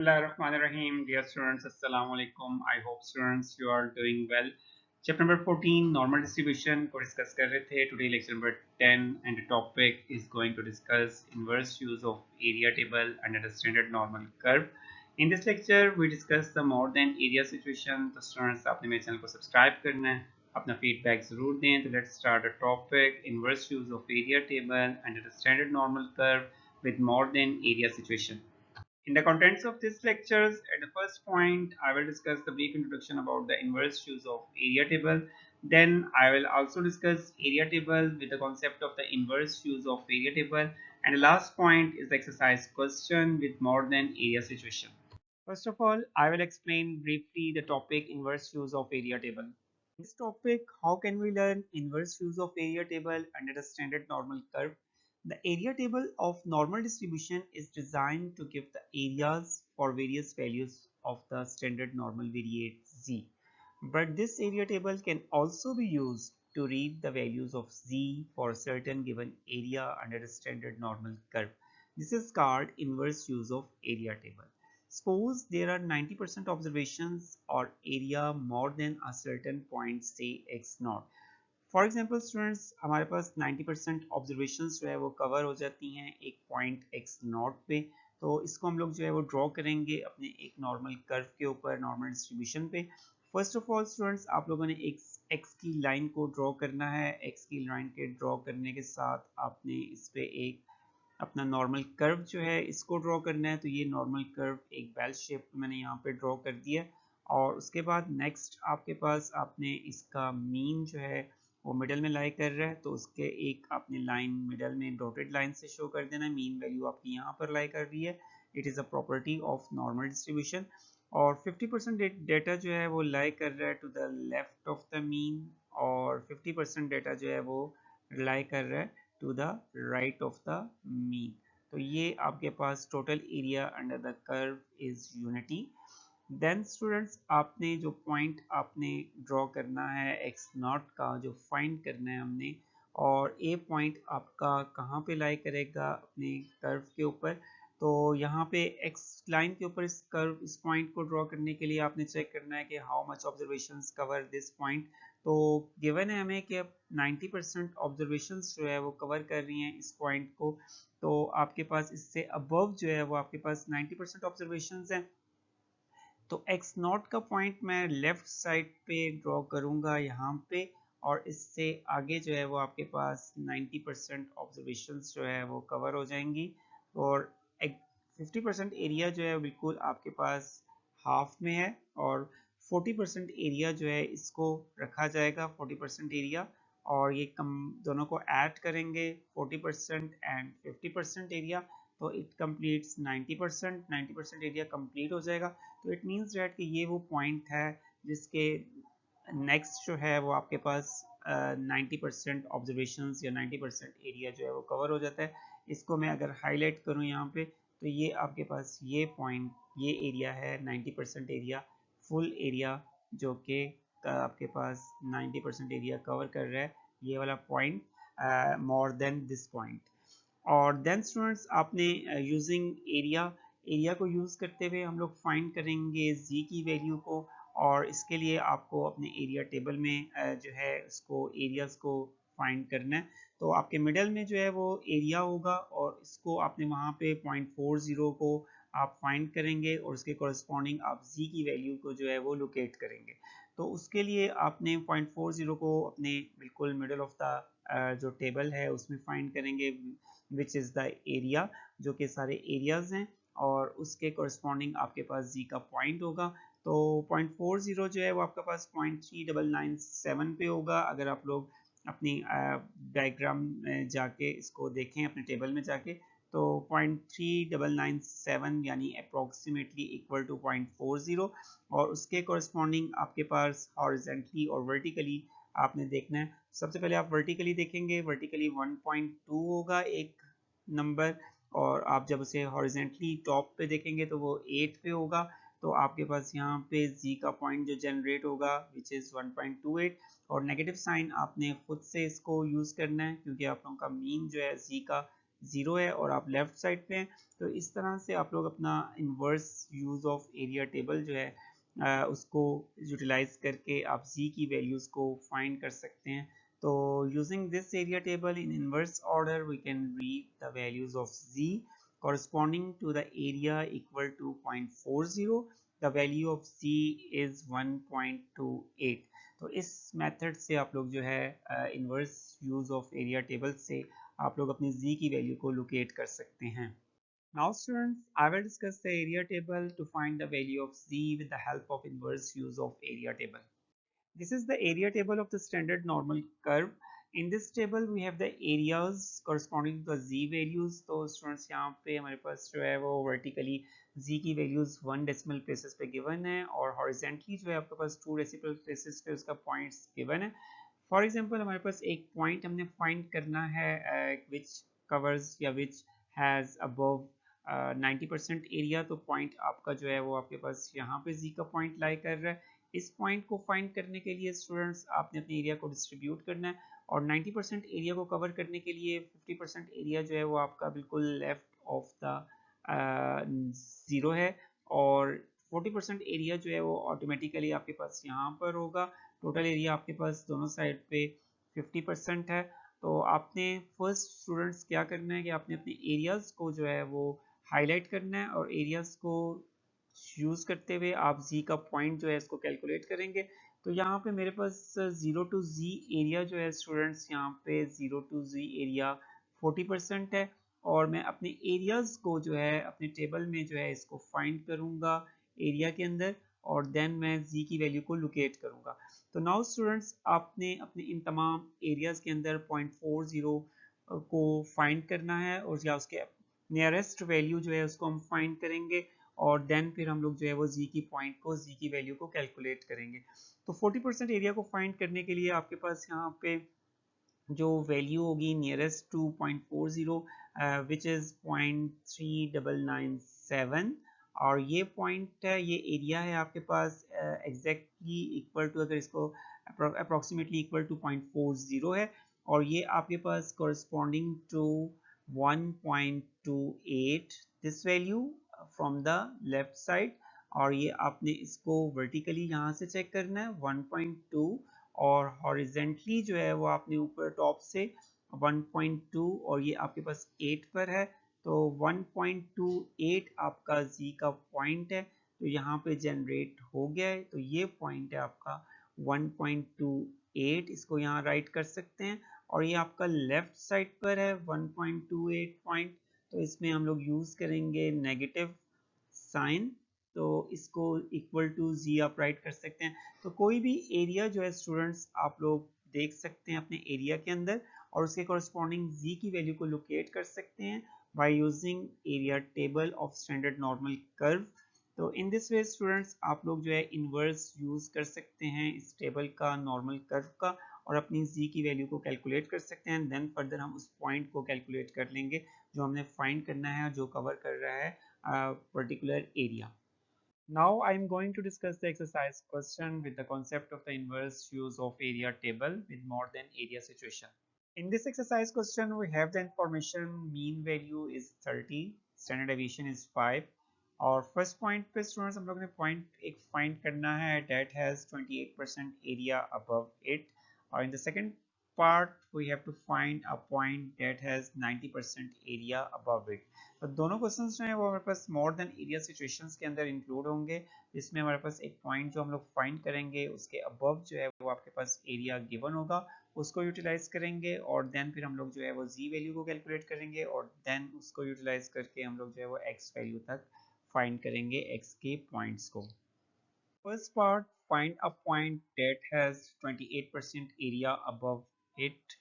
Bismillahirrahmanirrahim. Dear students, Assalamu alaikum. I hope students you are doing well. Chapter number 14 normal distribution को discuss कर रहे थे. Today lecture number 10 and the topic is going to discuss inverse use of area table under the standard normal curve. In this lecture we discuss the more than area situation. तो students आपने मेरे channel को subscribe करना है, अपना feedback ज़रूर दें. तो let's start the topic inverse use of area table under the standard normal curve with more than area situation. In the contents of this lectures, at the first point, I will discuss the brief introduction about the inverse use of area table. Then I will also discuss area table with the concept of the inverse use of area table. And the last point is the exercise question with more than area situation. First of all, I will explain briefly the topic inverse use of area table. In this topic, how can we learn inverse use of area table under the standard normal curve? The area table of normal distribution is designed to give the areas for various values of the standard normal variate z. But this area table can also be used to read the values of z for a certain given area under the standard normal curve. This is called inverse use of area table. Suppose there are 90% observations or area more than a certain point, say x naught. For example students हमारे पास 90% observations जो है वो cover हो जाती हैं एक point x not पे. तो इसको हम लोग जो है वो ड्रॉ करेंगे अपने एक नॉर्मल कर्व के ऊपर नॉर्मल डिस्ट्रीब्यूशन पे. फर्स्ट ऑफ ऑल स्टूडेंट्स आप लोगों ने एक्स की लाइन को ड्रॉ करना है. एक्स की लाइन के ड्रॉ करने के साथ आपने इस पे एक अपना नॉर्मल कर्व जो है इसको ड्रॉ करना है. तो ये नॉर्मल कर्व एक बेल शेप मैंने यहाँ पे ड्रॉ कर दिया. और उसके बाद नेक्स्ट आपके पास आपने इसका मीन जो है वो मिडल में लाई कर रहा है. तो उसके एक आपने लाइन मिडल में डॉटेड लाइन से शो कर देना. मीन वैल्यू आपकी यहाँ पर लाई कर रही है. It is a property of normal distribution. और 50% डेटा जो है वो लाई कर रहा है to the left of the mean और 50% डेटा जो है वो लाई कर रहा है to the right of the mean. तो ये आपके पास total area under the curve is unity. Then students आपने जो पॉइंट आपने ड्रॉ करना है एक्स नॉट का जो फाइंड करना है हमने. और ए पॉइंट आपका कहाँ पे लाई करेगा अपने कर्व के ऊपर. तो यहाँ पे एक्स लाइन के ऊपर इस कर्व इस पॉइंट को ड्रॉ करने के लिए आपने चेक करना है कि how much observations cover this point. तो गिवन है हमें कि अब 90% ऑब्जर्वेशंस जो है वो कवर कर रही हैं इस पॉइंट को. तो आपके पास इससे अबव जो है वो आपके पास 90% ऑब्जर्वेशंस हैं. तो एक्स नॉट का पॉइंट मैं लेफ्ट साइड पे ड्रॉ करूंगा यहाँ पे. और इससे आगे जो है वो आपके पास 90% ऑब्जर्वेशंस जो है वो कवर हो जाएंगी. और 50% एरिया जो है बिल्कुल आपके पास हाफ में है. और 40% एरिया जो है इसको रखा जाएगा 40% एरिया. और ये कम दोनों को ऐड करेंगे 40% एंड 50% एरिया. तो इट कंप्लीट्स 90% एरिया कंप्लीट हो जाएगा. तो इट मीन्स डैट कि ये वो पॉइंट है जिसके नेक्स्ट जो है वो आपके पास 90% ऑब्जर्वेशंस या 90% एरिया जो है वो कवर हो जाता है. इसको मैं अगर हाईलाइट करूँ यहाँ पे तो ये आपके पास ये पॉइंट ये एरिया है 90% एरिया फुल एरिया जो कि आपके पास 90% एरिया कवर कर रहा है ये वाला point more than this point. और देन स्टूडेंट्स आपने यूजिंग एरिया को यूज़ करते हुए हम लोग फाइंड करेंगे z की वैल्यू को. और इसके लिए आपको अपने एरिया टेबल में जो है उसको एरियाज को फाइंड करना है. तो आपके मिडल में जो है वो एरिया होगा और इसको आपने वहाँ पे 0.40 को आप फाइंड करेंगे और उसके कॉरस्पॉन्डिंग आप z की वैल्यू को जो है वो लोकेट करेंगे. तो उसके लिए आपने 0.40 को अपने बिल्कुल मिडल ऑफ द जो टेबल है उसमें फाइंड करेंगे विच इज़ द एरिया जो कि सारे एरियाज हैं. और उसके कॉरस्पॉन्डिंग आपके पास जी का पॉइंट होगा. तो 0.40 जो है वो आपके पास 0.3997 पे होगा. अगर आप लोग अपनी डायग्राम में जाके इसको देखें अपने टेबल में जाके तो 0.3997 यानी अप्रोक्सीमेटली इक्वल टू 0.40. और उसके कॉरस्पॉन्डिंग आपके पास हॉरिजेंटली और वर्टिकली आपने देखना है. सबसे पहले आप वर्टिकली देखेंगे. वर्टिकली 1.2 होगा एक नंबर. और आप जब उसे हॉरिजेंटली टॉप पे देखेंगे तो वो 8 पे होगा. तो आपके पास यहाँ पे z का पॉइंट जो जनरेट होगा विच इज़ 1.28. और नेगेटिव साइन आपने खुद से इसको यूज़ करना है क्योंकि आप लोगों का मीन जो है z का ज़ीरो है और आप लेफ्ट साइड पे हैं। तो इस तरह से आप लोग अपना inverse use of area table जो है उसको यूटिलाइज करके आप z की वैल्यूज़ को फाइंड कर सकते हैं। तो using this area table in inverse order we can read the values of z corresponding to the area equal to 0.40. The value of z is 1.28. तो इस मेथड से आप लोग जो है inverse use of area table से आप लोग अपनी z की वैल्यू को लोकेट कर सकते हैं। Now students, I will discuss the area table to find the value of z with the help of inverse use of area table. This is the area table of the standard normal curve. In this table we have the areas corresponding to the z values. तो students यहाँ पे हमारे पास जो है वो vertically z की values 1 decimal places पे given है और horizontally जो है आपके पास 2 decimal places पे उसका points given है। For example हमारे पास एक point हमने find करना है which covers या which has above 90% एरिया। तो पॉइंट आपका जो है वो आपके पास यहाँ पे z का पॉइंट लाई कर रहा है। इस पॉइंट को फाइंड करने के लिए स्टूडेंट्स आपने अपने एरिया को डिस्ट्रीब्यूट करना है और 90% एरिया को कवर करने के लिए 50% एरिया जो है वो आपका बिल्कुल लेफ्ट ऑफ द ज़ीरो है और 40% एरिया जो है वो ऑटोमेटिकली आपके पास यहाँ पर होगा। टोटल एरिया आपके पास दोनों साइड पे 50% है। तो आपने फर्स्ट स्टूडेंट्स क्या करना है कि आपने अपने एरियाज को जो है वो हाईलाइट करना है और एरियाज को यूज करते हुए आप z का पॉइंट जो है इसको कैलकुलेट करेंगे। तो यहाँ पे मेरे पास 0 टू z एरिया जो है स्टूडेंट्स यहाँ पे 0 टू z एरिया 40% है और मैं अपने एरियाज को जो है अपने टेबल में जो है इसको फाइंड करूंगा एरिया के अंदर और देन मैं z की वैल्यू को लोकेट करूंगा। तो नाउ स्टूडेंट्स आपने अपने इन तमाम एरियाज के अंदर 0.40 को फाइंड करना है और या उसके नियरेस्ट वैल्यू जो है उसको हम फाइंड करेंगे और देन फिर हम लोग जो है वो z की पॉइंट को z की वैल्यू को कैलकुलेट करेंगे। तो 40% एरिया को फाइंड करने के लिए आपके पास यहाँ पे जो वैल्यू होगी नियरेस्ट टू 0.40 विच इज 0.3997 और ये पॉइंट है ये एरिया है आपके पास एग्जैक्टली इक्वल टू अगर इसको अप्रोक्सीमेटली इक्वल टू 0.40 है और ये आपके पास corresponding to 1.28 this value from the left side और ये आपने इसको वर्टिकली यहाँ से चेक करना है 1.2 और हॉरिजेंटली जो है वो आपने ऊपर टॉप से 1.2 और ये आपके पास 8 पर है। तो 1.28 आपका z का पॉइंट है तो यहाँ पे जनरेट हो गया है। तो ये पॉइंट है आपका 1.28 इसको यहाँ राइट कर सकते हैं और ये आपका लेफ्ट साइड पर है 1.28 पॉइंट। तो इसमें हम लोग यूज करेंगे नेगेटिव साइन तो इसको इक्वल टू z आप राइट कर सकते हैं। तो कोई भी एरिया जो है स्टूडेंट्स आप लोग देख सकते हैं अपने एरिया के अंदर और उसके कॉरस्पॉन्डिंग z की वैल्यू को लोकेट कर सकते हैं by using area table of standard normal curve. तो इन दिस वे स्टूडेंट्स आप लोग जो है इनवर्स यूज कर सकते हैं इस टेबल का नॉर्मल कर्व का और अपनी z की वैल्यू को कैलकुलेट कर सकते हैं। देन फर्दर हम उस पॉइंट को कैलकुलेट कर लेंगे जो हमने फाइंड करना है जो कवर कर रहा है particular area. Now I am going to discuss the exercise question with the concept of the inverse use of area table with more than area situation. In this exercise question, we have the information mean value is 30, standard deviation is 5 और first point पे students हम लोग ने point एक find करना है that has 28% area above it और in the second part we have to find a point that has 90% area above it। तो दोनों क्वेश्चंस जो हैं वो हमारे पास मोर देन एरिया सिचुएशंस के अंदर इंक्लूड होंगे जिसमें हमारे पास एक पॉइंट जो हम लोग फाइंड करेंगे उसके अबव जो है वो आपके पास एरिया गिवन होगा उसको यूटिलाइज करेंगे और देन फिर हम लोग जो है वो z वैल्यू को कैलकुलेट करेंगे और देन उसको यूटिलाइज करके हम लोग जो है वो x वैल्यू तक फाइंड करेंगे x के पॉइंट्स को। First part, find a point that has 28% area above it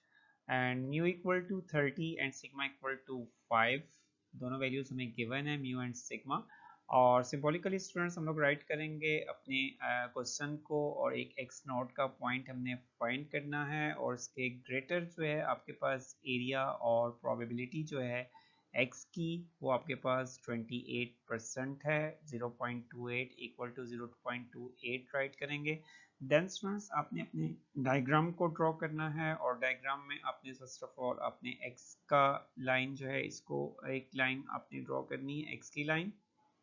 and mu equal to 30 and sigma equal to 5 दोनों वैल्यूज हमें गिवन है म्यू एंड सिग्मा और सिंबॉलिकली स्टूडेंट्स हम लोग राइट करेंगे अपने क्वेश्चन को और एक एक्स नोट का पॉइंट हमने फाइंड करना है और इसके ग्रेटर जो है आपके पास एरिया और प्रोबेबिलिटी जो है एक्स की वो आपके पास 28% है, 0.28 इक्वल टू 0.28 राइट करेंगे। देन स्टूडेंट्स आपने अपने डायग्राम को ड्रॉ करना है और डायग्राम में आपने फर्स्ट ऑफ ऑल अपने एक्स का लाइन जो है इसको एक लाइन आपने ड्रॉ करनी है, एक्स की लाइन,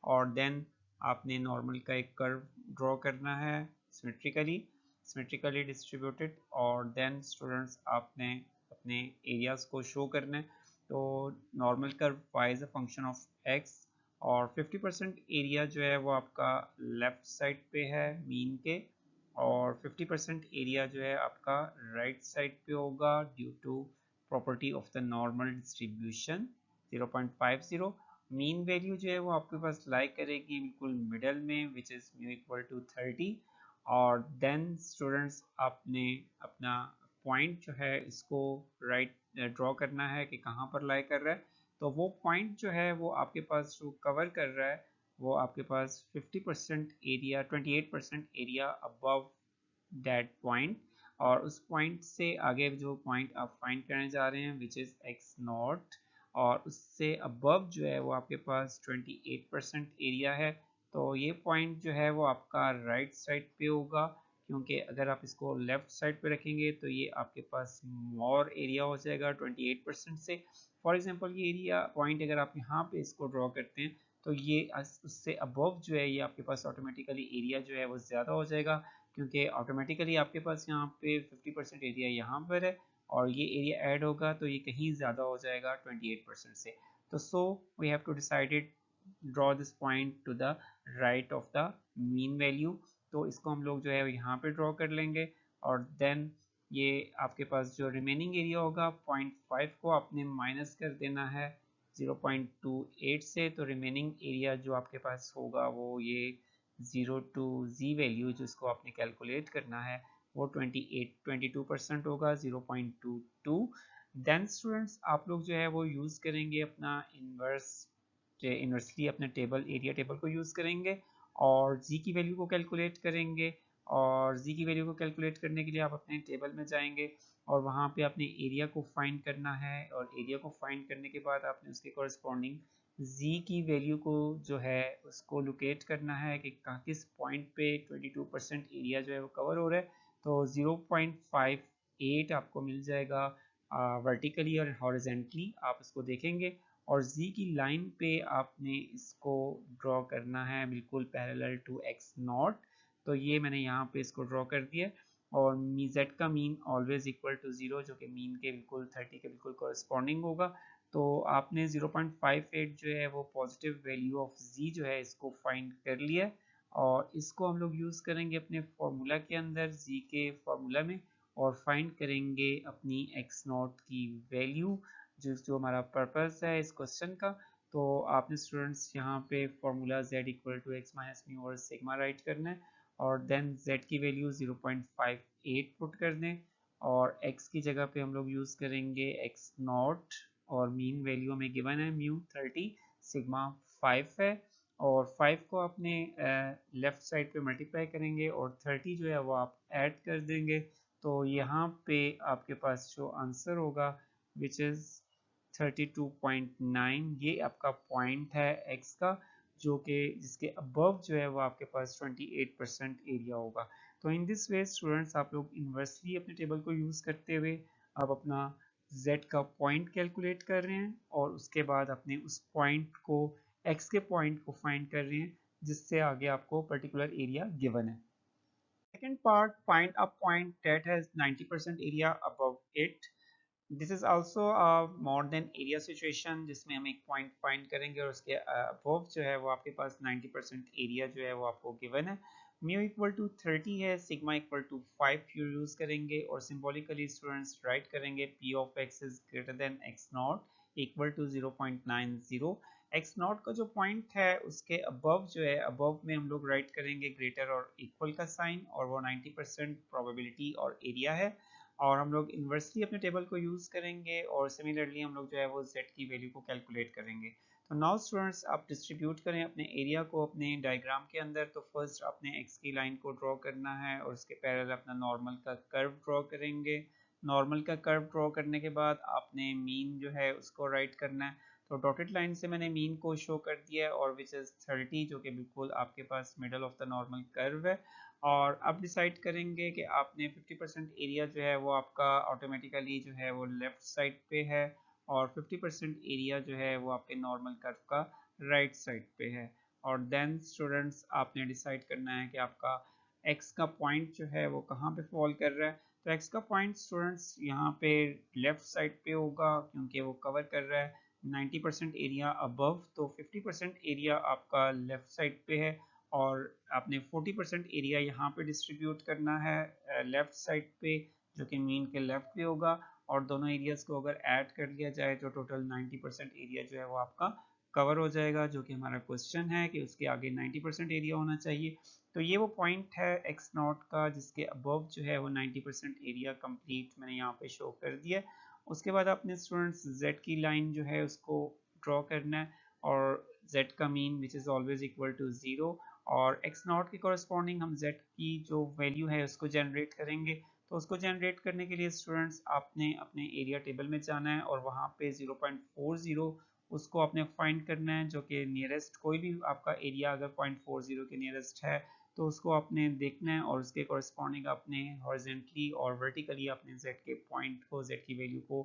और देन आपने नॉर्मल का एक कर्व ड्रॉ करना है सिमेट्रिकली डिस्ट्रीब्यूटेड, और देन स्टूडेंट्स आपने अपने एरियाज को शो करना है। तो normal curve y is a function of x, और 50% एरिया जो है वो आपका लेफ्ट साइड पे है मीन के, और 50% एरिया जो है आपका राइट साइड पे होगा due to property of the normal distribution 0.50। Mean value जो है वो आपके पास लाई करेगी बिल्कुल मिडल में which is mu equal to 30, और देन स्टूडेंट्स आपने अपना पॉइंट जो है इसको राइट ड्रॉ करना है कि कहाँ पर लाई कर रहा है। तो वो पॉइंट जो है वो आपके पास जो कवर कर रहा है वो आपके पास 50% area 28% area above that point, और उस पॉइंट से आगे जो पॉइंट आप फाइंड करने जा रहे हैं विच इज एक्स नॉट, और उससे अबव जो है वो आपके पास 28% एरिया है। तो ये पॉइंट जो है वो आपका राइट साइड पे होगा, क्योंकि अगर आप इसको लेफ्ट साइड पे रखेंगे तो ये आपके पास मोर एरिया हो जाएगा 28% से। फॉर एग्जांपल ये एरिया पॉइंट अगर आप यहाँ पे इसको ड्रॉ करते हैं तो ये उससे अबव जो है ये आपके पास ऑटोमेटिकली एरिया जो है वो ज़्यादा हो जाएगा, क्योंकि ऑटोमेटिकली आपके पास यहाँ पे 50% एरिया यहाँ पर है और ये एरिया ऐड होगा तो ये कहीं ज़्यादा हो जाएगा 28% से। तो so we have to decided draw this point to the right of the mean value. तो इसको हम लोग जो है यहाँ पे ड्रॉ कर लेंगे, और देन ये आपके पास जो रिमेनिंग एरिया होगा 0.5 को आपने माइनस कर देना है 0.28 से, तो रिमेनिंग एरिया जो आपके पास होगा वो ये 0 टू जी वैल्यू जो इसको आपने कैलकुलेट करना है वो 22% होगा 0.22। देन स्टूडेंट्स आप लोग जो है वो यूज़ करेंगे अपना इन्वर्सली अपने टेबल एरिया टेबल को यूज़ करेंगे और जी की वैल्यू को कैलकुलेट करेंगे, और जी की वैल्यू को कैलकुलेट करने के लिए आप अपने टेबल में जाएंगे और वहाँ पे अपने एरिया को फाइंड करना है, और एरिया को फाइंड करने के बाद आपने उसके कॉरस्पॉन्डिंग जी की वैल्यू को जो है उसको लोकेट करना है कि किस पॉइंट पे 22% एरिया जो है वो कवर हो रहा है। तो 0.58 आपको मिल जाएगा वर्टिकली और हॉरिजेंटली आप इसको देखेंगे, और z की लाइन पे आपने इसको ड्रॉ करना है बिल्कुल पैरेलल टू एक्स नॉट। तो ये मैंने यहाँ पे इसको ड्रॉ कर दिया, और z का मीन ऑलवेज इक्वल टू 0 जो कि मीन के बिल्कुल 30 के बिल्कुल कॉरस्पॉन्डिंग होगा। तो आपने 0.58 जो है वो पॉजिटिव वैल्यू ऑफ z जो है इसको फाइंड कर लिया, और इसको हम लोग यूज़ करेंगे अपने फॉर्मूला के अंदर z के फॉर्मूला में, और फाइंड करेंगे अपनी एक्स नॉट की वैल्यू जो हमारा पर्पस है इस क्वेश्चन का। तो आपने स्टूडेंट्स यहाँ पे formula z equal to X minus mu और सिग्मा राइट करना है, और देन z की वैल्यू 0.58 पुट कर दें, और x की जगह पे हम लोग यूज़ करेंगे x नॉट, और मीन वैल्यू हमें गिवन है म्यू 30, सिग्मा 5 है, और 5 को अपने लेफ्ट साइड पे मल्टीप्लाई करेंगे और 30 जो है वो आप ऐड कर देंगे। तो यहाँ पे आपके पास जो आंसर होगा विच इज़ 32.9, ये आपका पॉइंट है x का, जो कि जिसके अबव जो है वो आपके पास 28% एरिया होगा। तो इन दिस वे स्टूडेंट्स आप लोग इन्वर्सली अपने टेबल को यूज़ करते हुए आप अपना z का पॉइंट कैलकुलेट कर रहे हैं, और उसके बाद अपने उस पॉइंट को x के पॉइंट को फाइंड कर रहे हैं जिससे आगे आपको पर्टिकुलर एरिया गिवन है। Second part, find a point that has 90% area above it. This is also more than area situation जिसमें हम एक पॉइंट फाइंड करेंगे और उसके अबव जो है वो आपके पास 90% एरिया जो है वो आपको गिवन है। म्यू इक्वल टू 30 है, सिग्मा इक्वल टू 5 यूज करेंगे, और सिंबॉलिकली स्टूडेंट्स राइट करेंगे P of X is greater than X not equal to 0.90। X not का जो पॉइंट है उसके अबव जो है अबव में हम लोग राइट करेंगे ग्रेटर और इक्वल का साइन, और वो 90% प्रोबेबिलिटी और एरिया है, और हम लोग इन्वर्सली अपने टेबल को यूज़ करेंगे, और सिमिलरली हम लोग जो है वो z की वैल्यू को कैलकुलेट करेंगे। तो नाउ स्टूडेंट्स आप डिस्ट्रीब्यूट करें अपने एरिया को अपने डायग्राम के अंदर। तो फर्स्ट अपने x की लाइन को ड्रॉ करना है और उसके पैरेलल अपना नॉर्मल का कर्व ड्रॉ करेंगे। नॉर्मल का कर्व ड्रॉ करने के बाद आपने मीन जो है उसको राइट करना है। तो डॉटेड लाइन से मैंने मीन को शो कर दिया है और विच इज़ 30, जो कि बिल्कुल आपके पास middle of the normal curve है। और अब डिसाइड करेंगे कि आपने 50% एरिया जो है वो आपका ऑटोमेटिकली जो है वो लेफ्ट साइड पे है और 50% एरिया जो है वो आपके नॉर्मल कर्व का राइट साइड पे है। और देन स्टूडेंट्स आपने डिसाइड करना है कि आपका एक्स का पॉइंट जो है वो कहाँ पे फॉल कर रहा है। तो एक्स का पॉइंट स्टूडेंट्स यहाँ पे लेफ्ट साइड पे होगा क्योंकि वो कवर कर रहा है 90% एरिया अबव, तो 50% एरिया आपका लेफ्ट साइड पे है और आपने 40% एरिया यहाँ पे डिस्ट्रीब्यूट करना है लेफ्ट साइड पे, जो कि मीन के लेफ्ट पे होगा। और दोनों एरियाज को अगर ऐड कर लिया जाए तो टोटल 90% एरिया जो है वो आपका कवर हो जाएगा, जो कि हमारा क्वेश्चन है कि उसके आगे 90% एरिया होना चाहिए। तो ये वो पॉइंट है एक्स नॉट का जिसके अबव जो है वो 90% एरिया कंप्लीट मैंने यहाँ पे शो कर दिया। उसके बाद आपने स्टूडेंट्स z की लाइन जो है उसको ड्रॉ करना है और z का mean which is always equal to 0 और x नॉट के कॉरस्पॉन्डिंग हम z की जो वैल्यू है उसको जनरेट करेंगे। तो उसको जनरेट करने के लिए स्टूडेंट्स आपने अपने एरिया टेबल में जाना है और वहाँ पे 0.40 उसको आपने फाइंड करना है, जो कि नियरेस्ट कोई भी आपका एरिया अगर 0.40 के नियरेस्ट है तो उसको आपने देखना है और उसके कॉरस्पॉन्डिंग अपने हॉरिजेंटली और वर्टिकली अपने z के पॉइंट को z की वैल्यू को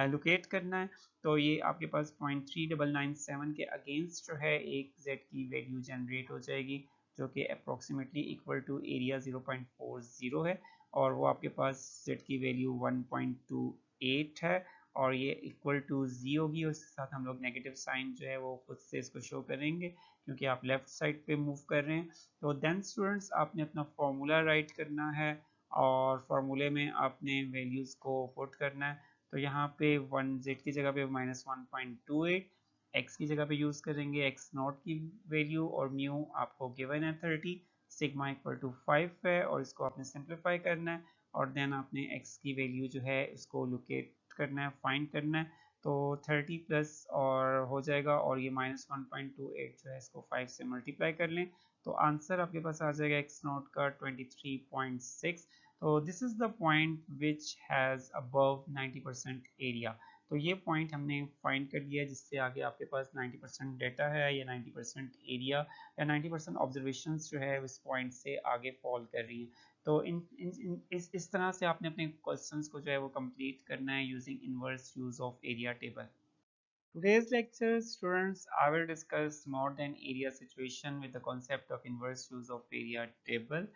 लोकेट करना है। तो ये आपके पास 0.3997 के अगेंस्ट जो है एक z की वैल्यू जनरेट हो जाएगी, जो कि अप्रोक्सीमेटली इक्वल टू एरिया 0.40 है और वो आपके पास z की वैल्यू 1.28 है और ये इक्वल टू जी होगी। उसके साथ हम लोग नेगेटिव साइन जो है वो खुद से इसको शो करेंगे क्योंकि आप लेफ्ट साइड पे मूव कर रहे हैं। तो देन स्टूडेंट्स आपने अपना फॉर्मूला राइट करना है और फार्मूले में आपने वैल्यूज़ को पुट करना है। तो यहाँ पे 1z की जगह पे -1.28, x की जगह पे यूज़ करेंगे x नॉट की वैल्यू और म्यू आपको गिवन है 30, सिग्मा इक्वल टू 5 है और इसको आपने सिंप्लीफाई करना है और देन आपने x की वैल्यू जो है इसको लोकेट करना है, फाइंड करना है। तो 30 प्लस और हो जाएगा और ये -1.28 जो है इसको 5 से मल्टीप्लाई कर लें तो आंसर आपके पास आ जाएगा x नॉट का 23.6। तो this is the point which has above 90% area. तो ये पॉइंट हमने फाइंड कर लिया जिससे आगे आपके पास 90% डेटा है या 90% एरिया या 90% ऑब्जर्वेशन जो है इस पॉइंट से आगे फॉल कर रही हैं। तो इस तरह से आपने अपने क्वेश्चंस को जो है वो कंप्लीट करना है using inverse use of area table. Today's lecture, students, I will discuss more than area situation with the concept of inverse use of area table।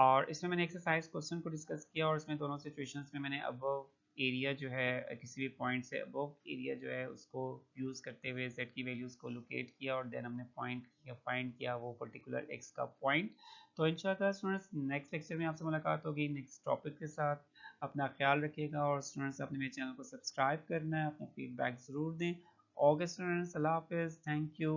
और इसमें मैंने एक्सरसाइज क्वेश्चन को डिस्कस किया और इसमें दोनों सिचुएशंस में मैंने अबव एरिया जो है किसी भी पॉइंट से अबव एरिया जो है उसको यूज़ करते हुए z की वैल्यूज़ को लोकेट किया और देन हमने पॉइंट किया फाइंड किया वो पर्टिकुलर x का पॉइंट। तो इंशाल्लाह स्टूडेंट्स नेक्स्ट लेक्चर में आपसे मुलाकात होगी नेक्स्ट टॉपिक के साथ। अपना ख्याल रखिएगा और स्टूडेंट्स अपने मेरे चैनल को सब्सक्राइब करना है, अपना फीडबैक ज़रूर दें। ओके स्टूडेंट्स, अल्लाह हाफिज़, थैंक यू।